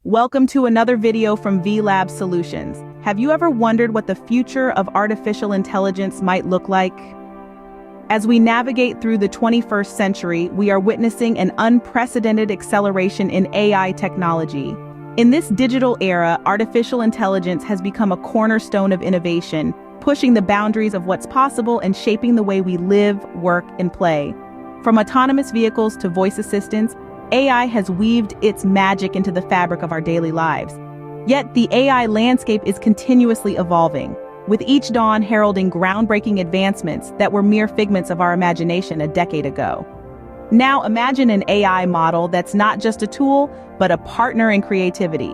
Welcome to another video from VLab Solutions. Have you ever wondered what the future of artificial intelligence might look like? As we navigate through the 21st century, we are witnessing an unprecedented acceleration in AI technology. In this digital era, artificial intelligence has become a cornerstone of innovation, pushing the boundaries of what's possible and shaping the way we live, work, and play. From autonomous vehicles to voice assistants, AI has weaved its magic into the fabric of our daily lives. Yet the AI landscape is continuously evolving, with each dawn heralding groundbreaking advancements that were mere figments of our imagination a decade ago. Now imagine an AI model that's not just a tool, but a partner in creativity.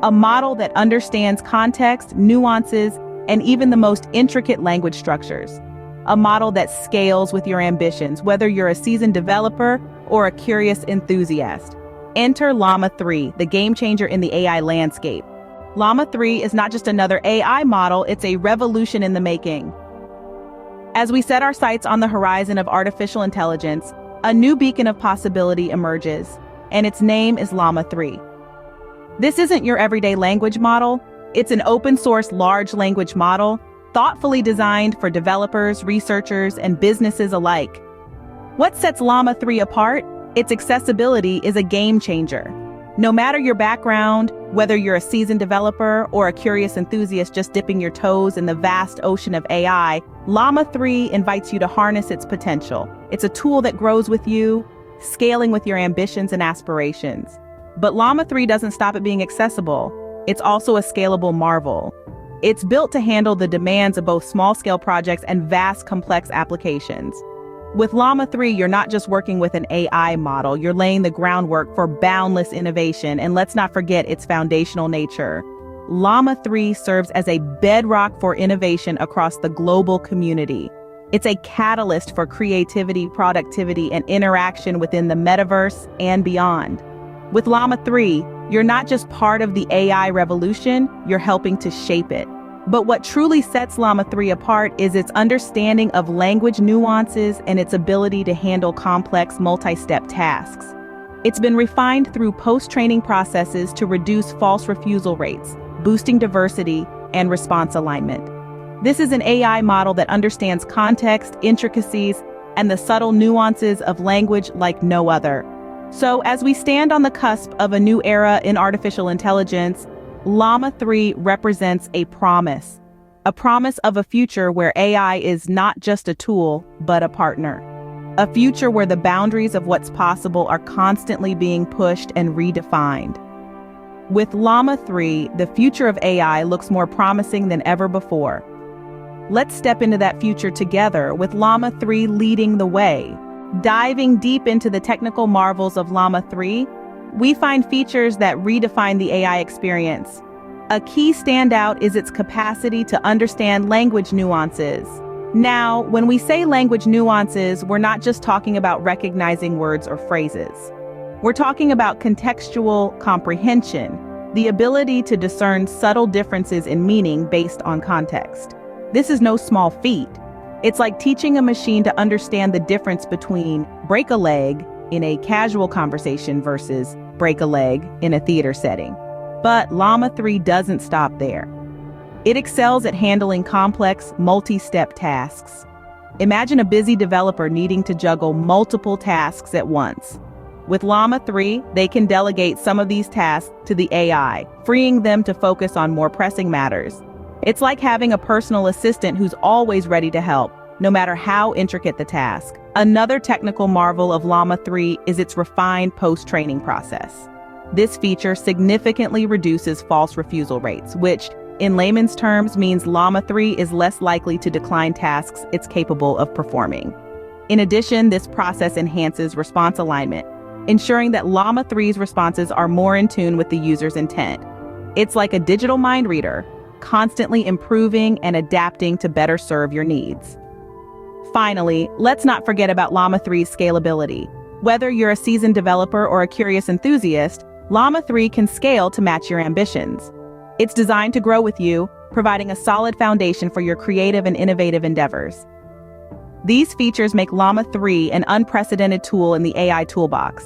A model that understands context, nuances, and even the most intricate language structures. A model that scales with your ambitions, whether you're a seasoned developer or a curious enthusiast. Enter Llama 3, the game changer in the AI landscape. Llama 3 is not just another AI model, it's a revolution in the making. As we set our sights on the horizon of artificial intelligence, a new beacon of possibility emerges, and its name is Llama 3. This isn't your everyday language model, it's an open-source large language model, thoughtfully designed for developers, researchers, and businesses alike. What sets Llama 3 apart? Its accessibility is a game changer. No matter your background, whether you're a seasoned developer or a curious enthusiast just dipping your toes in the vast ocean of AI, Llama 3 invites you to harness its potential. It's a tool that grows with you, scaling with your ambitions and aspirations. But Llama 3 doesn't stop at being accessible. It's also a scalable marvel. It's built to handle the demands of both small-scale projects and vast, complex applications. With Llama 3, you're not just working with an AI model, you're laying the groundwork for boundless innovation, and let's not forget its foundational nature. Llama 3 serves as a bedrock for innovation across the global community. It's a catalyst for creativity, productivity, and interaction within the metaverse and beyond. With Llama 3, you're not just part of the AI revolution, you're helping to shape it. But what truly sets Llama 3 apart is its understanding of language nuances and its ability to handle complex multi-step tasks. It's been refined through post-training processes to reduce false refusal rates, boosting diversity and response alignment. This is an AI model that understands context, intricacies, and the subtle nuances of language like no other. So as we stand on the cusp of a new era in artificial intelligence, Llama 3 represents a promise of a future where AI is not just a tool, but a partner. A future where the boundaries of what's possible are constantly being pushed and redefined. With Llama 3, the future of AI looks more promising than ever before. Let's step into that future together with Llama 3 leading the way. Diving deep into the technical marvels of Llama 3, we find features that redefine the AI experience. A key standout is its capacity to understand language nuances. Now, when we say language nuances, we're not just talking about recognizing words or phrases. We're talking about contextual comprehension, the ability to discern subtle differences in meaning based on context. This is no small feat. It's like teaching a machine to understand the difference between break a leg in a casual conversation versus break a leg in a theater setting. But Llama 3 doesn't stop there. It excels at handling complex, multi-step tasks. Imagine a busy developer needing to juggle multiple tasks at once. With Llama 3, they can delegate some of these tasks to the AI, freeing them to focus on more pressing matters. It's like having a personal assistant who's always ready to help, no matter how intricate the task. Another technical marvel of Llama 3 is its refined post-training process. This feature significantly reduces false refusal rates, which, in layman's terms, means Llama 3 is less likely to decline tasks it's capable of performing. In addition, this process enhances response alignment, ensuring that Llama 3's responses are more in tune with the user's intent. It's like a digital mind reader, constantly improving and adapting to better serve your needs. Finally, let's not forget about Llama 3's scalability. Whether you're a seasoned developer or a curious enthusiast, Llama 3 can scale to match your ambitions. It's designed to grow with you, providing a solid foundation for your creative and innovative endeavors. These features make Llama 3 an unprecedented tool in the AI toolbox.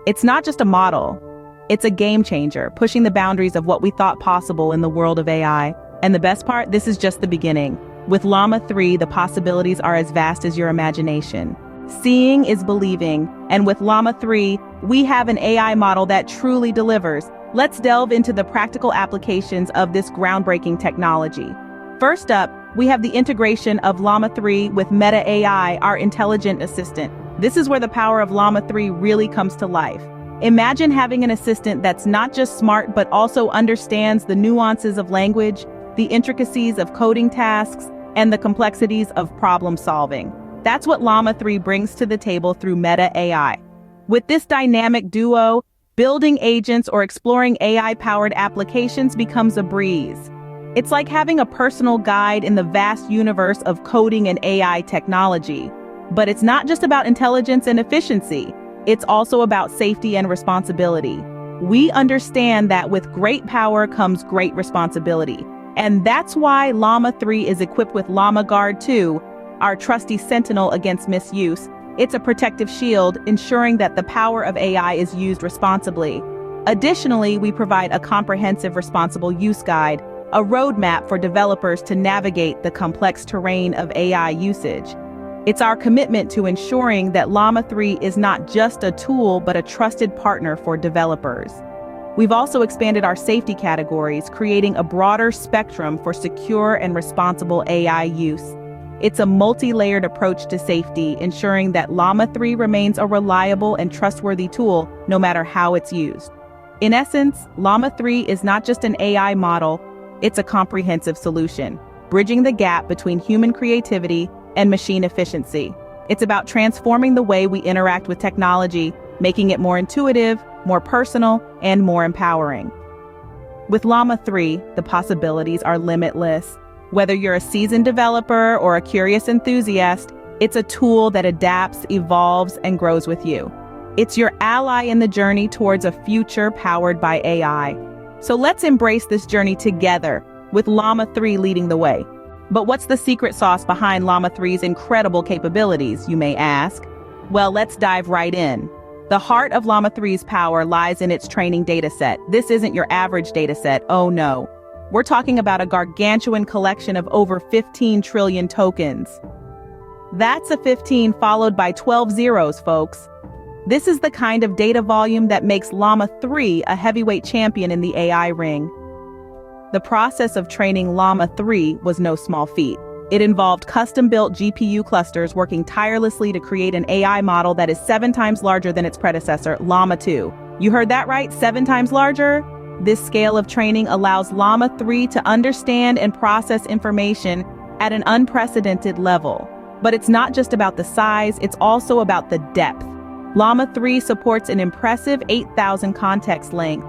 It's not just a model, It's a game changer, pushing the boundaries of what we thought possible in the world of AI. And the best part, this is just the beginning. With Llama 3, the possibilities are as vast as your imagination. Seeing is believing, and with Llama 3, we have an AI model that truly delivers. Let's delve into the practical applications of this groundbreaking technology. First up, we have the integration of Llama 3 with Meta AI, our intelligent assistant. This is where the power of Llama 3 really comes to life. Imagine having an assistant that's not just smart but also understands the nuances of language, the intricacies of coding tasks, and the complexities of problem solving. That's what Llama 3 brings to the table through Meta AI. With this dynamic duo, building agents or exploring AI-powered applications becomes a breeze. It's like having a personal guide in the vast universe of coding and AI technology. But it's not just about intelligence and efficiency. It's also about safety and responsibility. We understand that with great power comes great responsibility. And that's why Llama 3 is equipped with Llama Guard 2, our trusty sentinel against misuse. It's a protective shield, ensuring that the power of AI is used responsibly. Additionally, we provide a comprehensive responsible use guide, a roadmap for developers to navigate the complex terrain of AI usage. It's our commitment to ensuring that Llama 3 is not just a tool but a trusted partner for developers. We've also expanded our safety categories, creating a broader spectrum for secure and responsible AI use. It's a multi-layered approach to safety, ensuring that Llama 3 remains a reliable and trustworthy tool no matter how it's used. In essence, Llama 3 is not just an AI model, it's a comprehensive solution, bridging the gap between human creativity and machine efficiency. It's about transforming the way we interact with technology, making it more intuitive, more personal, and more empowering. With Llama 3, the possibilities are limitless. Whether you're a seasoned developer or a curious enthusiast, it's a tool that adapts, evolves, and grows with you. It's your ally in the journey towards a future powered by AI. So let's embrace this journey together, with Llama 3 leading the way. But what's the secret sauce behind Llama 3's incredible capabilities, you may ask? Well, let's dive right in. The heart of Llama 3's power lies in its training dataset. This isn't your average dataset, oh no. We're talking about a gargantuan collection of over 15 trillion tokens. That's a 15 followed by 12 zeros, folks. This is the kind of data volume that makes Llama 3 a heavyweight champion in the AI ring. The process of training Llama 3 was no small feat. It involved custom-built GPU clusters working tirelessly to create an AI model that is 7 times larger than its predecessor, Llama 2. You heard that right, 7 times larger? This scale of training allows Llama 3 to understand and process information at an unprecedented level. But it's not just about the size, it's also about the depth. Llama 3 supports an impressive 8,000 context length.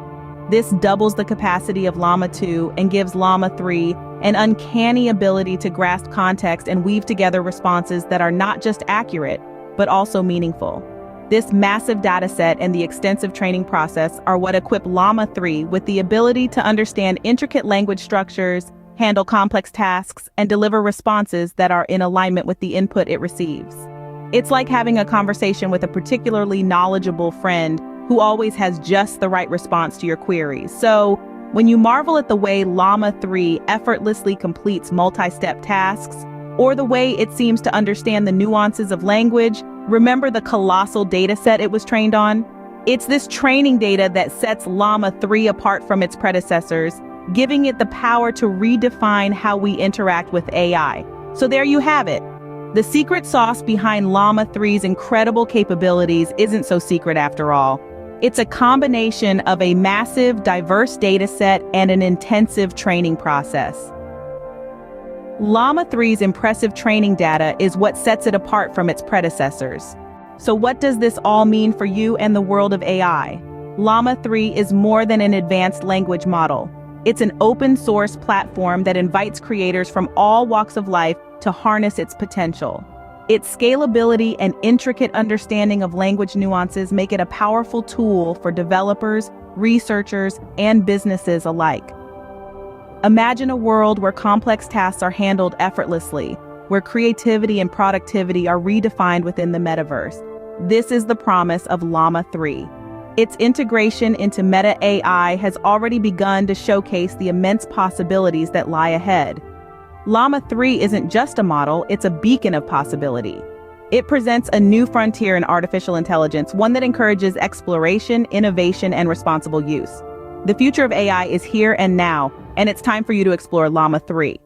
This doubles the capacity of Llama 2 and gives Llama 3 an uncanny ability to grasp context and weave together responses that are not just accurate, but also meaningful. This massive dataset and the extensive training process are what equip Llama 3 with the ability to understand intricate language structures, handle complex tasks, and deliver responses that are in alignment with the input it receives. It's like having a conversation with a particularly knowledgeable friend who always has just the right response to your queries. So, when you marvel at the way Llama 3 effortlessly completes multi-step tasks, or the way it seems to understand the nuances of language, remember the colossal data set it was trained on? It's this training data that sets Llama 3 apart from its predecessors, giving it the power to redefine how we interact with AI. So there you have it. The secret sauce behind Llama 3's incredible capabilities isn't so secret after all. It's a combination of a massive, diverse data set and an intensive training process. Llama 3's impressive training data is what sets it apart from its predecessors. So what does this all mean for you and the world of AI? Llama 3 is more than an advanced language model. It's an open-source platform that invites creators from all walks of life to harness its potential. Its scalability and intricate understanding of language nuances make it a powerful tool for developers, researchers, and businesses alike. Imagine a world where complex tasks are handled effortlessly, where creativity and productivity are redefined within the metaverse. This is the promise of Llama 3. Its integration into Meta AI has already begun to showcase the immense possibilities that lie ahead. Llama 3 isn't just a model, it's a beacon of possibility. It presents a new frontier in artificial intelligence, one that encourages exploration, innovation, and responsible use. The future of AI is here and now, and it's time for you to explore Llama 3.